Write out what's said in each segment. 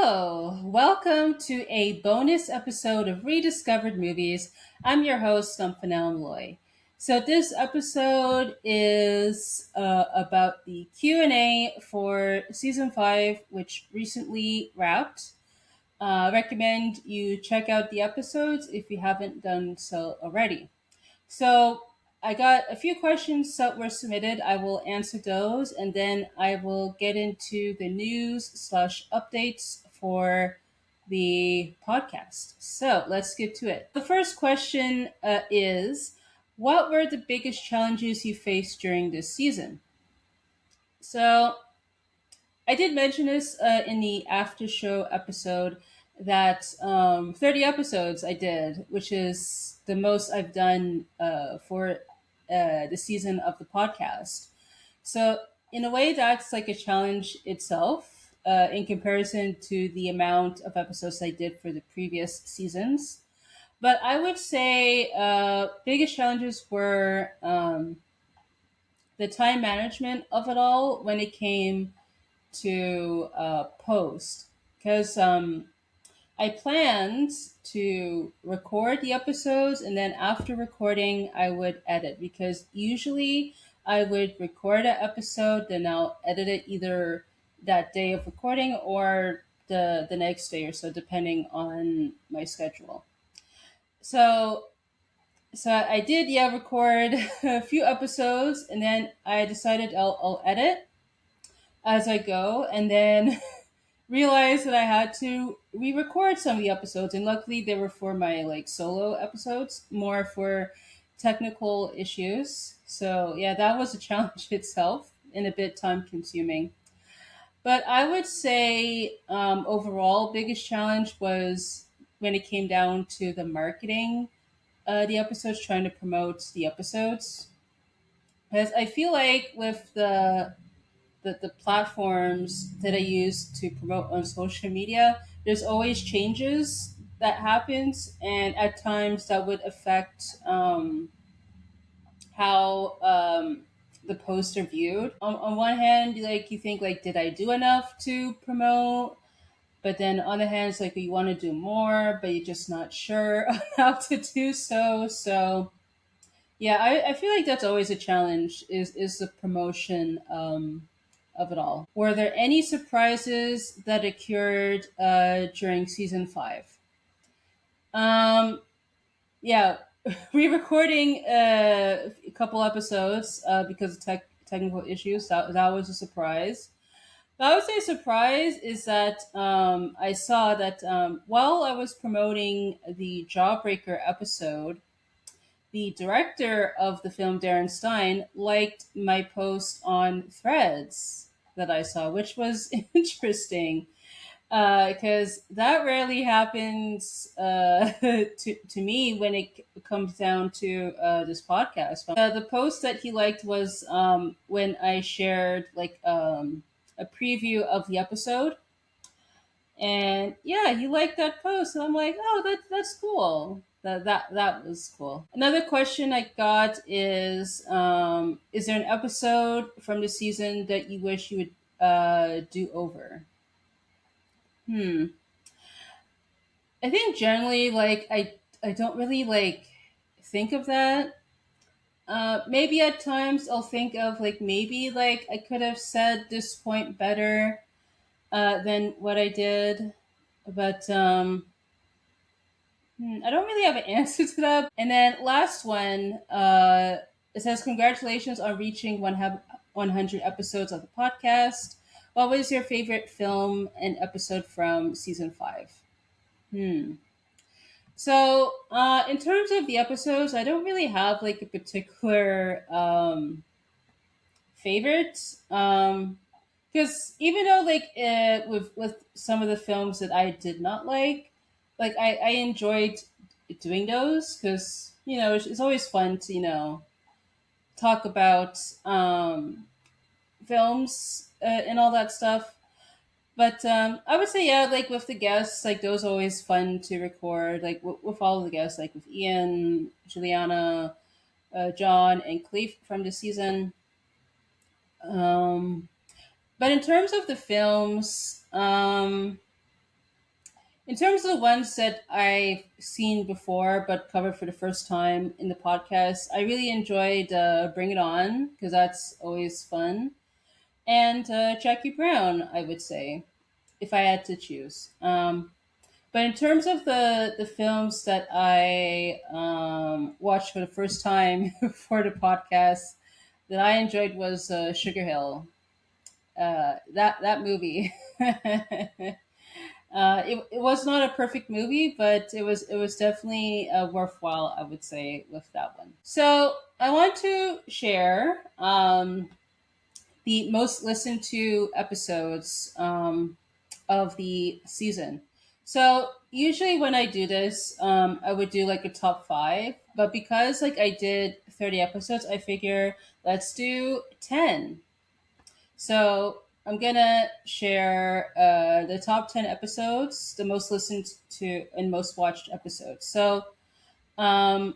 Hello, welcome to a bonus episode of Rediscovered Movies. I'm your host, Nomfanelo. So this episode is about the Q&A for season 5, which recently wrapped. Recommend you check out the episodes if you haven't done so already. So I got a few questions that were submitted. I will answer those, and then I will get into the news slash updates for the podcast. So let's get to it. The first question is, what were the biggest challenges you faced during this season? So I did mention this in the after show episode that 30 episodes I did, which is the most I've done for the season of the podcast. So, in a way, that's like a challenge itself in comparison to the amount of episodes I did for the previous seasons. But I would say biggest challenges were the time management of it all when it came to post because I planned to record the episodes and then after recording I would edit because usually I would record an episode then I'll edit it either that day of recording or the next day or so depending on my schedule. So so I did record a few episodes and then I decided I'll edit as I go and then realized that I had to re-record some of the episodes, and luckily they were for my like solo episodes, more for technical issues. So yeah, that was a challenge itself and a bit time consuming. But I would say overall biggest challenge was when it came down to the marketing the episodes, trying to promote the episodes. Because I feel like with the platforms that I use to promote on social media, there's always changes that happens, and at times that would affect how the posts are viewed. On one hand, like you think like, did I do enough to promote? But then on the hand, it's like you want to do more, but you're just not sure on how to do so. So yeah, I feel like that's always a challenge is the promotion of it all. Were there any surprises that occurred during season 5? Um, yeah, re-recording a couple episodes because of technical issues. That was a surprise. But I would say surprise is that I saw that while I was promoting the Jawbreaker episode, the director of the film, Darren Stein, liked my post on Threads that I saw, which was interesting because that rarely happens to me when it comes down to this podcast. The post that he liked was when I shared like a preview of the episode. And yeah, he liked that post, and I'm like, oh, that's cool. That was cool. Another question I got is there an episode from the season that you wish you would do over? Hmm. I think generally, like I don't really like think of that. Maybe at times I'll think of like maybe like I could have said this point better than what I did, but I don't really have an answer to that. And then last one, it says congratulations on reaching 100 episodes of the podcast. What was your favorite film and episode from season 5? Hmm. So, in terms of the episodes, I don't really have like a particular favorite. Because even though like with some of the films that I did not like I enjoyed doing those because it's always fun to talk about films and all that stuff. But I would say yeah, like with the guests, like those are always fun to record. Like with all of the guests, like with Ian, Juliana, John, and Cleve from the season. Um, but in terms of the films, In terms of the ones that I've seen before but covered for the first time in the podcast, I really enjoyed Bring It On because that's always fun. And Jackie Brown, I would say, if I had to choose. But in terms of the films that I watched for the first time for the podcast, that I enjoyed was Sugar Hill. That movie. It was not a perfect movie, but it was definitely worthwhile, I would say, with that one. So I want to share the most listened to episodes of the season. So usually when I do this, I would do like a top five, but because like I did 30 episodes, I figure let's do 10. So I'm gonna share the top 10 episodes, the most listened to and most watched episodes. Um,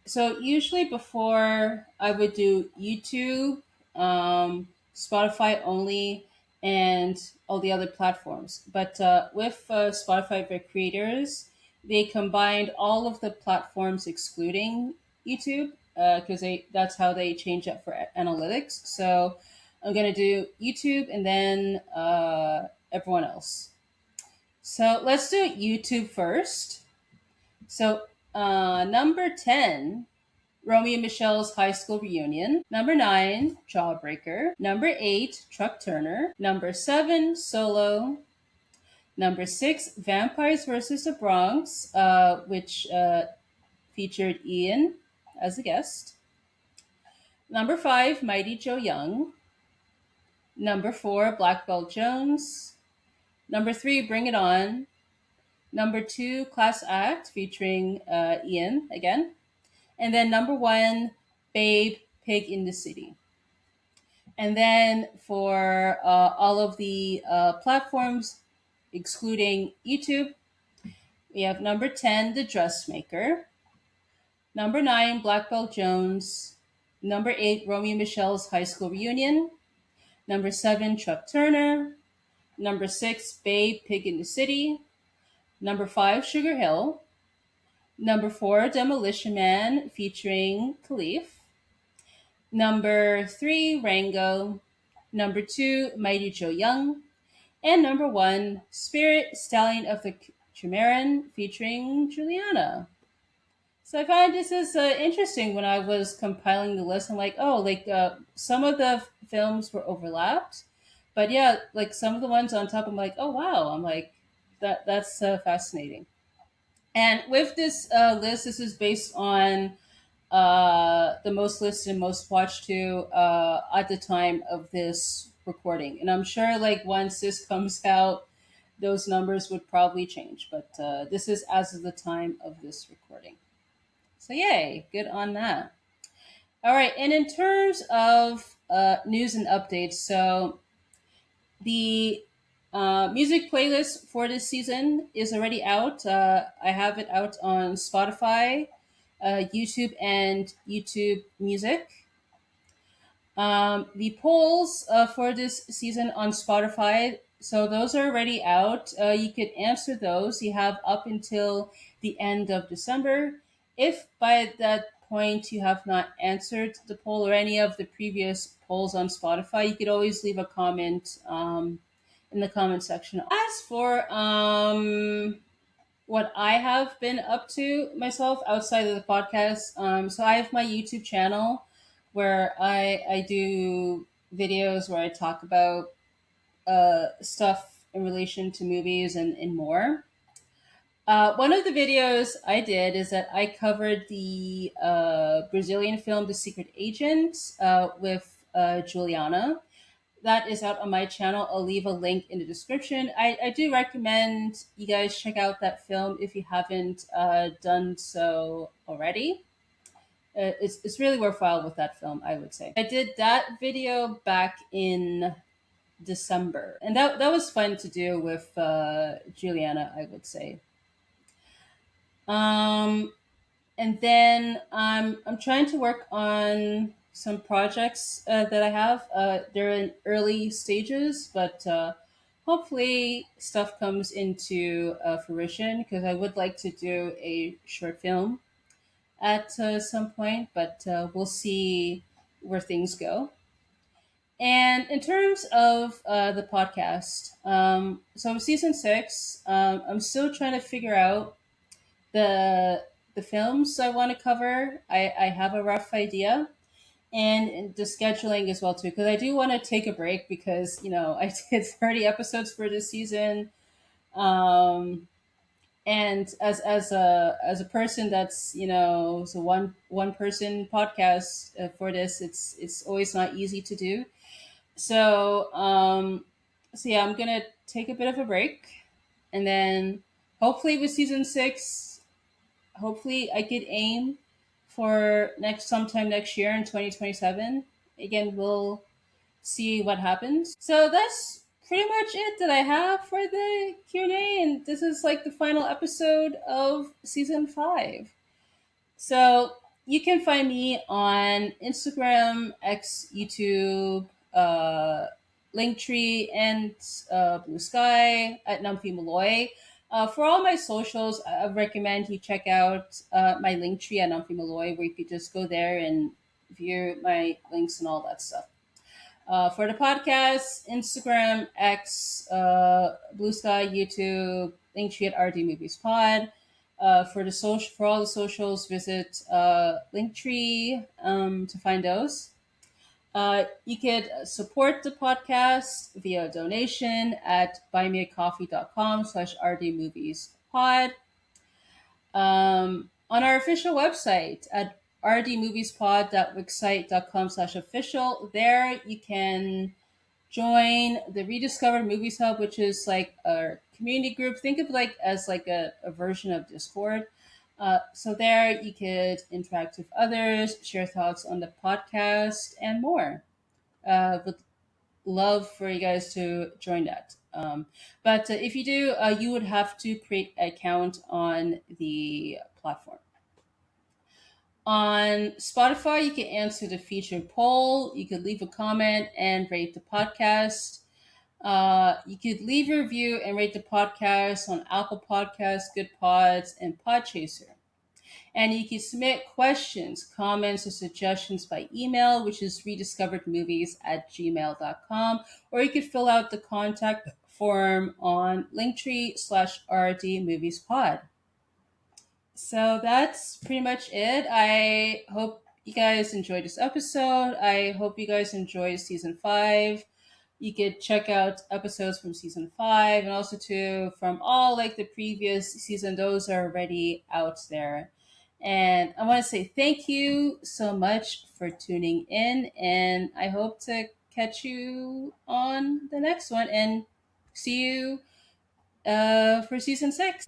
so usually before I would do YouTube, Spotify only, and all the other platforms. But with Spotify for creators, they combined all of the platforms excluding YouTube because they that's how they change up for analytics. So I'm gonna do YouTube and then everyone else. So let's do YouTube first. So number 10, Romeo and Michelle's High School Reunion. Number 9, Jawbreaker. Number 8, Truck Turner. Number 7, Solo. Number 6, Vampires versus the Bronx, which featured Ian as a guest. Number 5, Mighty Joe Young. Number 4, Black Belt Jones. Number 3, Bring It On. Number 2, Class Act featuring Ian again. And then number 1, Babe, Pig in the City. And then for all of the platforms, excluding YouTube, we have number 10, The Dressmaker. Number 9, Black Belt Jones. Number 8, Romeo and Michelle's High School Reunion. Number 7, Truck Turner. Number 6, Babe, Pig in the City. Number 5, Sugar Hill. Number 4, Demolition Man featuring Khalif. Number 3, Rango. Number 2, Mighty Joe Young. And number 1, Spirit Stallion of the Chimeran featuring Juliana. So I find this is interesting when I was compiling the list. I'm like, oh, like some of the films were overlapped, but yeah, like some of the ones on top, I'm like, oh wow, I'm like, that's fascinating. And with this list, this is based on the most listened and most watched to at the time of this recording. And I'm sure like once this comes out, those numbers would probably change. But this is as of the time of this recording. So yay, good on that. All right, and in terms of news and updates, so the music playlist for this season is already out. I have it out on Spotify, YouTube, and YouTube Music. The polls for this season on Spotify, so those are already out. You could answer those. You have up until the end of December. If by that point you have not answered the poll or any of the previous polls on Spotify, you could always leave a comment in the comment section. As for what I have been up to myself outside of the podcast. So I have my YouTube channel where I do videos where I talk about stuff in relation to movies and more. One of the videos I did is that I covered the Brazilian film The Secret Agent with Juliana. That is out on my channel. I'll leave a link in the description. I do recommend you guys check out that film if you haven't done so already. It's really worthwhile with that film, I would say. I did that video back in December, and that was fun to do with Juliana, I would say. Um, and then I'm trying to work on some projects that I have. They're in early stages, but hopefully stuff comes into fruition because I would like to do a short film at some point, but we'll see where things go. And in terms of the podcast, so season six, I'm still trying to figure out the the films I want to cover. I have a rough idea, and the scheduling as well too, because I do want to take a break because I did 30 episodes for this season, and as a person that's so one person podcast for this, it's always not easy to do. So, so yeah, I'm gonna take a bit of a break, and then hopefully with season six, hopefully I could aim for next sometime next year in 2027. Again, we'll see what happens. So that's pretty much it that I have for the Q&A, and this is like the final episode of season 5. So you can find me on Instagram, X, YouTube, Linktree, and Blue Sky at Nomfanelo. For all my socials, I recommend you check out my Linktree at Nomfanelo, where you could just go there and view my links and all that stuff. For the podcast, Instagram, X, Blue Sky, YouTube, Linktree at RD Movies Pod. For all the socials, visit Linktree to find those. You could support the podcast via donation at buymeacoffee.com/rdmoviespod. On our official website at rdmoviespod.wixsite.com/official. There you can join the Rediscovered Movies Hub, which is like a community group. Think of like as like a version of Discord. So there you could interact with others, share thoughts on the podcast, and more. Would love for you guys to join that. But if you do, you would have to create an account on the platform. On Spotify, you can answer the featured poll. You could leave a comment and rate the podcast. You could leave a review and rate the podcast on Apple Podcasts, Good Pods, and Podchaser. And you can submit questions, comments, or suggestions by email, which is rediscoveredmovies@gmail.com, or you could fill out the contact form on linktree/RD So that's pretty much it. I hope you guys enjoyed this episode. I hope you guys enjoyed season 5. You could check out episodes from season 5 and also too from all like the previous season. Those are already out there. And I want to say thank you so much for tuning in, and I hope to catch you on the next one and see you for season 6.